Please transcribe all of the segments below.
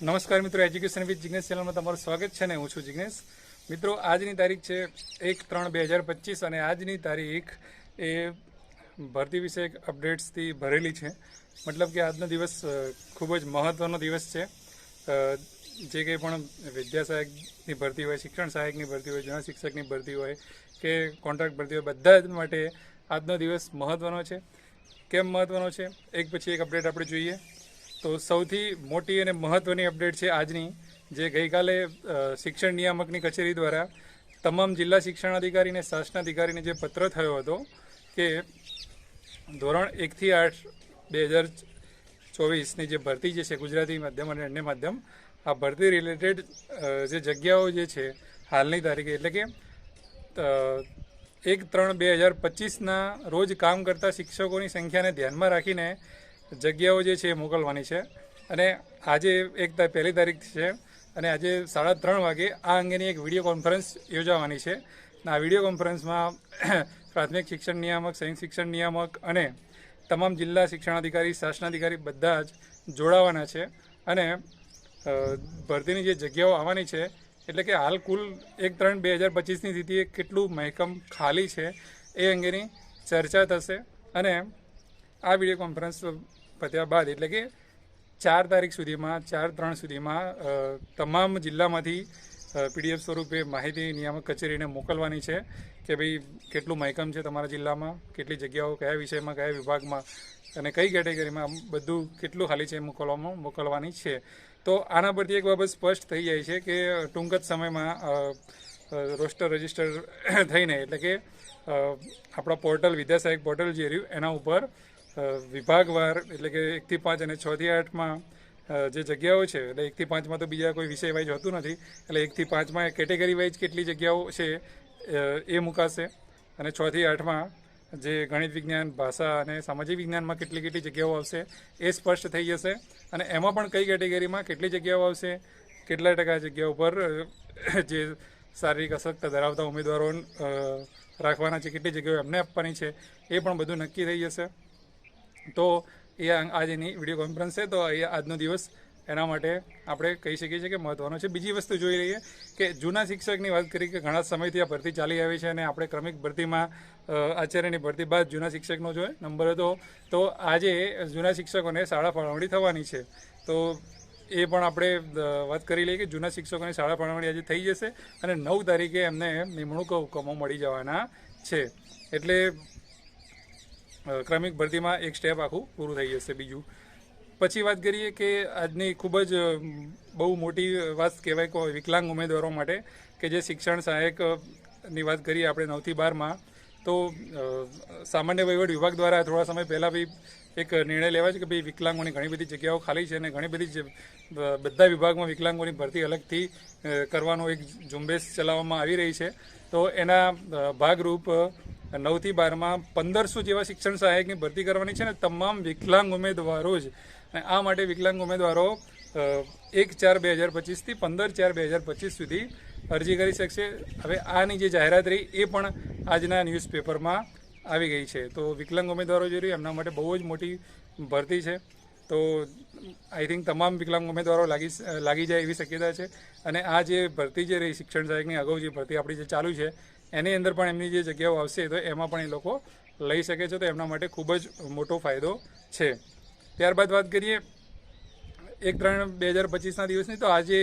નમસ્કાર મિત્રો, education with Jignesh ચેનલમાં તમારું સ્વાગત છે ને હું છું જિગ્નેશ. મિત્રો, આજની તારીખ છે 1/3/2025 અને આજની તારીખ એ ભરતી વિષયક અપડેટ્સથી ભરેલી છે. મતલબ કે આજનો દિવસ ખૂબ જ મહત્ત્વનો દિવસ છે. જે કંઈ પણ વિદ્યા સહાયકની ભરતી હોય, શિક્ષણ સહાયકની ભરતી હોય, જૂના શિક્ષકની ભરતી હોય કે કોન્ટ્રાક્ટ ભરતી હોય, બધા જ માટે આજનો દિવસ મહત્ત્વનો છે. કેમ મહત્ત્વનો છે એક પછી એક અપડેટ આપણે જોઈએ. તો સૌથી મોટી અને મહત્ત્વની અપડેટ છે આજની, જે ગઈકાલે શિક્ષણ નિયામકની કચેરી દ્વારા તમામ જિલ્લા શિક્ષણાધિકારી અને શાસનાધિકારીને જે પત્ર થયો હતો કે ધોરણ 1થી 8 2024ની જે ભરતી જે છે ગુજરાતી માધ્યમ અને અન્ય માધ્યમ, આ ભરતી રિલેટેડ જે જગ્યાઓ જે છે હાલની તારીખે એટલે કે 1/3/2025ના રોજ કામ કરતા શિક્ષકોની સંખ્યાને ધ્યાનમાં રાખીને જગ્યાઓ જે છે એ મોકલવાની છે. અને આજે પહેલી તારીખ છે અને આજે 3:30 વાગે આ અંગેની એક વિડીયો કોન્ફરન્સ યોજાવાની છે. આ વિડીયો કોન્ફરન્સમાં પ્રાથમિક શિક્ષણ નિયામક, સંયુક્ત શિક્ષણ નિયામક અને તમામ જિલ્લા શિક્ષણાધિકારી, શાસનાધિકારી બધા જ જોડાવાના છે. અને ભરતીની જે જગ્યાઓ આવવાની છે એટલે કે હાલ કુલ 1/3/2025ની સ્થિતિએ કેટલું મહેકમ ખાલી છે એ અંગેની ચર્ચા થશે. અને આ વિડીયો કોન્ફરન્સ પત્યા બાદ એટલે કે 4 તારીખ સુધીમાં 4/3 સુધીમાં તમામ જિલ્લામાંથી PDF સ્વરૂપે માહિતી નિયામક કચેરીને મોકલવાની છે કે ભાઈ કેટલું મહેકમ છે તમારા જિલ્લામાં, કેટલી જગ્યાઓ કયા વિષયમાં, કયા વિભાગમાં અને કઈ કેટેગરીમાં બધું કેટલું ખાલી છે મોકલવાની છે. તો આના પરથી એક બાબત સ્પષ્ટ થઈ જાય છે કે ટૂંક જ સમયમાં રોસ્ટર રજિસ્ટર થઈને એટલે કે આપણા પોર્ટલ વિદ્યા સહાયક પોર્ટલ જે રહ્યું એના ઉપર વિભાગવાર એટલે કે 1થી 5 અને 6થી 8માં જે જગ્યાઓ છે એટલે 1થી 5માં તો બીજા કોઈ વિષય વાઇઝ હોતું નથી, એટલે 1થી 5માં કેટેગરી વાઇઝ કેટલી જગ્યાઓ છે એ મુકાશે અને 6થી 8માં જે ગણિત વિજ્ઞાન, ભાષા અને સામાજિક વિજ્ઞાનમાં કેટલી જગ્યાઓ આવશે એ સ્પષ્ટ થઈ જશે. અને એમાં પણ કઈ કેટેગરીમાં કેટલી જગ્યાઓ આવશે, કેટલા ટકા જગ્યાઓ પર જે શારીરિક અશક્તતા ધરાવતા ઉમેદવારો રાખવાના છે, કેટલી જગ્યાઓ એમને આપવાની છે એ પણ બધું નક્કી થઈ જશે. તો એ આજની વિડીયો કોન્ફરન્સ છે. તો એ આજનો દિવસ એના માટે આપણે કહી શકીએ છીએ કે મહત્ત્વનો છે. બીજી વસ્તુ જોઈ લઈએ કે જૂના શિક્ષકની વાત કરી કે ઘણા સમયથી આ ભરતી ચાલી આવી છે અને આપણે ક્રમિક ભરતીમાં આચાર્યની ભરતી બાદ જૂના શિક્ષકનો જો નંબર હતો, તો આજે જૂના શિક્ષકોને શાળા ફાળવણી થવાની છે. તો એ પણ આપણે વાત કરી લઈએ કે જૂના શિક્ષકોની શાળા ફાળવણી આજે થઈ જશે અને 9 તારીખે એમને નિમણૂક હુકમો મળી જવાના છે. એટલે ક્રમિક ભરતીમાં એક સ્ટેપ આખું પૂરું થઈ જશે. બીજું પછી વાત કરીએ કે આજની ખૂબ જ બહુ મોટી વાત કહેવાય કે વિકલાંગ ઉમેદવારો માટે કે જે શિક્ષણ સહાયકની વાત કરીએ આપણે 9થી 12માં, તો સામાન્ય વહીવટ વિભાગ દ્વારા થોડા સમય પહેલાં બી એક નિર્ણય લેવાય છે કે ભાઈ વિકલાંગોની ઘણી બધી જગ્યાઓ ખાલી છે અને ઘણી બધી બધા વિભાગમાં વિકલાંગોની ભરતી અલગથી કરવાનો એક ઝુંબેશ ચલાવવામાં આવી રહી છે. તો એના ભાગરૂપ 9થી 12માં 1500 જેવા શિક્ષણ સહાયકની ભરતી કરવાની છે ને તમામ વિકલાંગ ઉમેદવારો જ. અને આ માટે વિકલાંગ ઉમેદવારો 1/4/2025થી 15/4/2025 સુધી અરજી કરી શકશે. હવે આની જે જાહેરાત રહી એ પણ આજના ન્યૂઝપેપરમાં આવી ગઈ છે. તો વિકલાંગ ઉમેદવારો જે રહ્યું એમના માટે બહુ જ મોટી ભરતી છે. તો આઈ થિંક તમામ વિકલાંગ ઉમેદવારો લાગી જાય એવી શક્યતા છે. અને આ જે ભરતી જે રહી શિક્ષણ સહાયકની અગાઉ જે ભરતી આપણી જે ચાલુ છે એની અંદર પણ એમની જે જગ્યાઓ આવશે તો એમાં પણ એ લોકો લઈ શકે છે. તો એમના માટે ખૂબ જ મોટો ફાયદો છે. ત્યારબાદ વાત કરીએ 1/3/2025ના દિવસની. તો આજે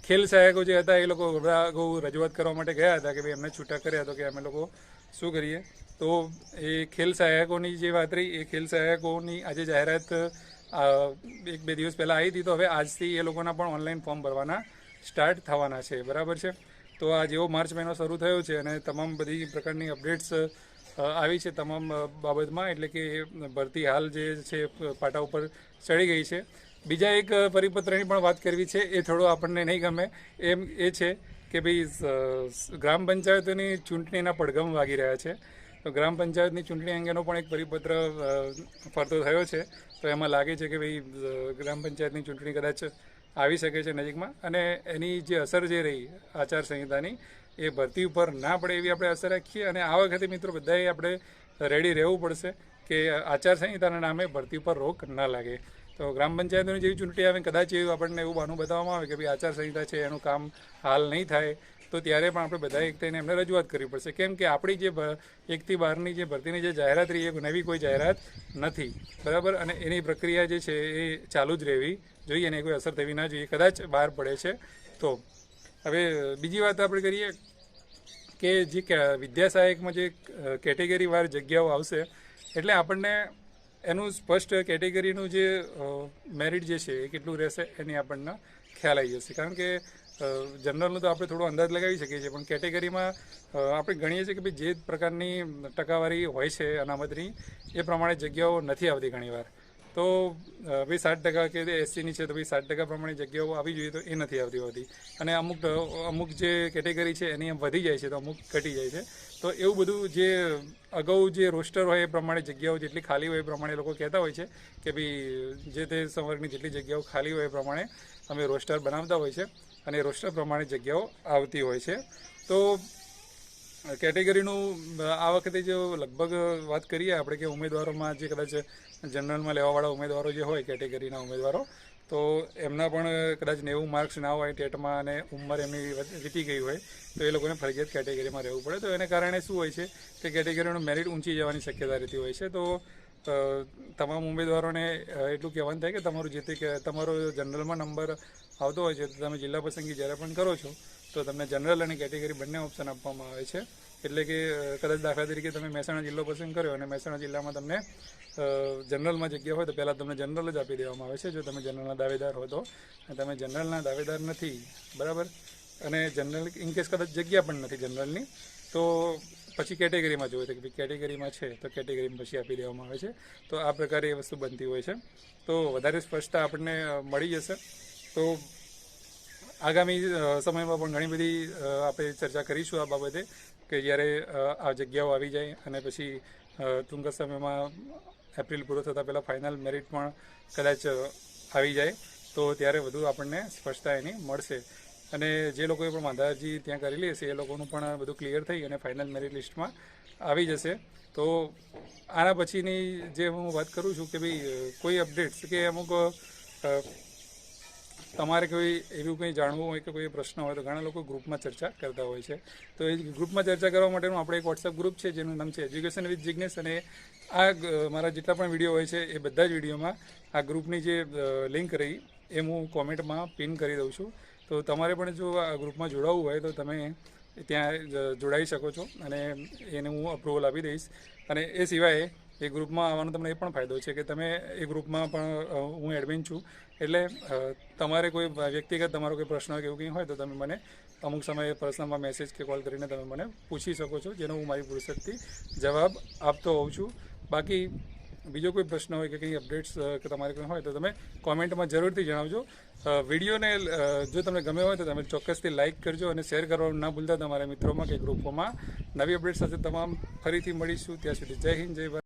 ખેલ સહાયકો જે હતા એ લોકો અગાઉ રજૂઆત કરવા માટે ગયા હતા કે ભાઈ એમને છૂટા કર્યા તો કે અમે લોકો શું કરીએ. તો એ ખેલ સહાયકોની જે વાત રહી એ ખેલ સહાયકોની આજે જાહેરાત 1-2 દિવસ પહેલાં આવી હતી. તો હવે આજથી એ લોકોના પણ ઓનલાઈન ફોર્મ ભરવાના સ્ટાર્ટ થવાના છે. બરાબર છે. તો આ જેવો માર્ચ મહિનો શરૂ થયો છે અને તમામ બધી પ્રકારની અપડેટ્સ આવી છે તમામ બાબતમાં, એટલે કે ભરતી હાલ જે છે પાટા ઉપર ચડી ગઈ છે. બીજા એક પરિપત્રની પણ વાત કરવી છે, એ થોડો આપણને નહીં ગમે એમ એ છે કે ભાઈ ગ્રામ પંચાયતોની ચૂંટણીના પડઘમ વાગી રહ્યા છે. તો ગ્રામ પંચાયતની ચૂંટણી અંગેનો પણ એક પરિપત્ર ફરતો થયો છે. તો એમાં લાગે છે કે ભાઈ ગ્રામ પંચાયતની ચૂંટણી કદાચ આવી શકે છે નજીકમાં અને એની જે અસર જે રહી આચારસંહિતાની એ ભરતી ઉપર ના પડે એવી આપણે અસર રાખીએ. અને આ વખતે મિત્રો બધાએ આપણે રેડી રહેવું પડશે કે આચારસંહિતાના નામે ભરતી પર રોક ન લાગે. તો ગ્રામ પંચાયતોની જેવી ચૂંટણી આવે કદાચ એવું આપણને એવું બહાનું બતાવવામાં આવે કે ભાઈ આચારસંહિતા છે એનું કામ હાલ નહીં થાય, તો ત્યારે પણ આપણે બધા એક થઈને એમને રજૂઆત કરવી પડશે. કેમ કે આપણી જે 1 થી 12ની જે ભરતીની જે જાહેરાત રહી એ નવી કોઈ જાહેરાત નથી, બરાબર. અને એની પ્રક્રિયા જે છે એ ચાલુ જ રહેવી જોઈએ અને કોઈ અસર થવી ના જોઈએ, કદાચ બહાર પડે છે તો. હવે બીજી વાત આપણે કરીએ કે જે વિદ્યા સહાયકમાં જે કેટેગરી વાર જગ્યાઓ આવશે એટલે આપણને એનું સ્પષ્ટ કેટેગરીનું જે મેરિટ જે છે એ કેટલું રહેશે એની આપણને ખ્યાલ આવી જશે. કારણ કે જનરલનું તો આપણે થોડો અંદાજ લગાવી શકીએ છીએ, પણ કેટેગરીમાં આપણે ગણીએ છીએ કે ભાઈ જે પ્રકારની ટકાવારી હોય છે અનામતની એ પ્રમાણે જગ્યાઓ નથી આવતી ઘણીવાર. તો ભાઈ 60% કે એસસીની છે તો ભાઈ 60% પ્રમાણે જગ્યાઓ આવી જોઈએ તો એ નથી આવતી હોતી, અને અમુક જે કેટેગરી છે એની એમ વધી જાય છે તો અમુક ઘટી જાય છે. તો એવું બધું જે અગાઉ જે રોસ્ટર હોય એ પ્રમાણે જગ્યાઓ જેટલી ખાલી હોય એ પ્રમાણે લોકો કહેતા હોય છે કે ભાઈ જે તે સંવર્ગની જેટલી જગ્યાઓ ખાલી હોય એ પ્રમાણે અમે રોસ્ટર બનાવતા હોય છે અને રોસ્ટર પ્રમાણે જગ્યાઓ આવતી હોય છે. તો કેટેગરીનું આ વખતે જો લગભગ વાત કરીએ આપણે કે ઉમેદવારોમાં જે કદાચ જનરલમાં લેવાવાળા ઉમેદવારો જે હોય કેટેગરીના ઉમેદવારો, તો એમના પણ કદાચ 90 માર્ક્સ ના હોય ટેટમાં અને ઉંમર એમની વીતી ગઈ હોય તો એ લોકોને ફરજિયાત કેટેગરીમાં રહેવું પડે. તો એને કારણે શું હોય છે કે કેટેગરીનું મેરિટ ઊંચી જવાની શક્યતા રહેતી હોય છે. તો તમામ ઉમેદવારોને એટલું કહેવાનું થાય કે તમારું જે તે તમારો જનરલમાં નંબર આવતો હોય છે તો તમે જિલ્લા પસંદગી જ્યારે પણ કરો છો તો તમને જનરલ અને કેટેગરી બંને ઓપ્શન આપવામાં આવે છે. એટલે કે કદાચ દાખલા તરીકે તમે મહેસાણા જિલ્લો પસંદ કર્યો અને મહેસાણા જિલ્લામાં તમને જનરલમાં જગ્યા હોય તો પહેલાં તમને જનરલ જ આપી દેવામાં આવે છે જો તમે જનરલના દાવેદાર હો તો. અને તમે જનરલના દાવેદાર નથી, બરાબર, અને જનરલ ઇનકેસ કદાચ જગ્યા પણ નથી જનરલની, તો પછી કેટેગરીમાં જોઈએ તો કે ભાઈ કેટેગરીમાં છે તો કેટેગરીમાં પછી આપી દેવામાં આવે છે. તો આ પ્રકારે એ વસ્તુ બનતી હોય છે. તો વધારે સ્પષ્ટતા આપણને મળી જશે. તો આગામી સમયમાં પણ ઘણી બધી આપણે ચર્ચા કરીશું આ બાબતે કે જ્યારે આ જગ્યાઓ આવી જાય અને પછી ટૂંક સમયમાં એપ્રિલ પૂરો થતાં પહેલાં ફાઇનલ મેરિટ પણ કદાચ આવી જાય તો ત્યારે વધુ આપણને સ્પષ્ટતા એની મળશે. અને જે લોકોએ પણ વાંધાજી ત્યાં કરેલી હશે એ લોકોનું પણ બધું ક્લિયર થઈ અને ફાઇનલ મેરિટ લિસ્ટમાં આવી જશે. તો આના પછીની જે હું વાત કરું છું કે ભાઈ કોઈ અપડેટ્સ કે અમુક તમારે કોઈ એવું કંઈ જાણવું હોય કે કોઈ પ્રશ્ન હોય તો ઘણા લોકો ગ્રુપમાં ચર્ચા કરતા હોય છે. તો એ ગ્રુપમાં ચર્ચા કરવા માટેનું આપણે એક વોટ્સએપ ગ્રુપ છે જેનું નામ છે એજ્યુકેશન વિથ જિજ્ઞેશ. અને આ મારા જેટલા પણ વિડીયો હોય છે એ બધા જ વિડીયોમાં આ ગ્રુપની જે લિંક રહી એ હું કોમેન્ટમાં પિન કરી દઉં છું. તો તમારે પણ જો આ ગ્રુપમાં જોડાવવું હોય તો તમે ત્યાં જોડાઈ શકો છો અને એને હું અપ્રુવલ આપી દઈશ. અને એ સિવાય એ ગ્રુપમાં આવવાનો તમને એ પણ ફાયદો છે કે તમે એ ગ્રુપમાં પણ હું એડમિન છું, એટલે તમારે કોઈ વ્યક્તિગત તમારો કોઈ પ્રશ્ન હોય કે એવું કંઈ હોય તો તમે મને અમુક સમયે પર્સનલમાં મેસેજ કે કોલ કરીને તમે મને પૂછી શકો છો, જેનો હું મારી ફુરસતથી જવાબ આપતો હોઉં છું. બાકી બીજો કોઈ પ્રશ્ન હોય કે કંઈ અપડેટ્સ કે તમારે કંઈ હોય તો તમે કોમેન્ટમાં જરૂરથી જણાવજો. વિડીયોને જો તમને ગમે હોય તો તમે ચોક્કસથી લાઇક કરજો અને શેર કરવાનું ના ભૂલતા તમારા મિત્રોમાં કે ગ્રુપોમાં. નવી અપડેટ સાથે તમામ ફરીથી મળીશું. ત્યાં સુધી જય હિન્દ, જય ભારત.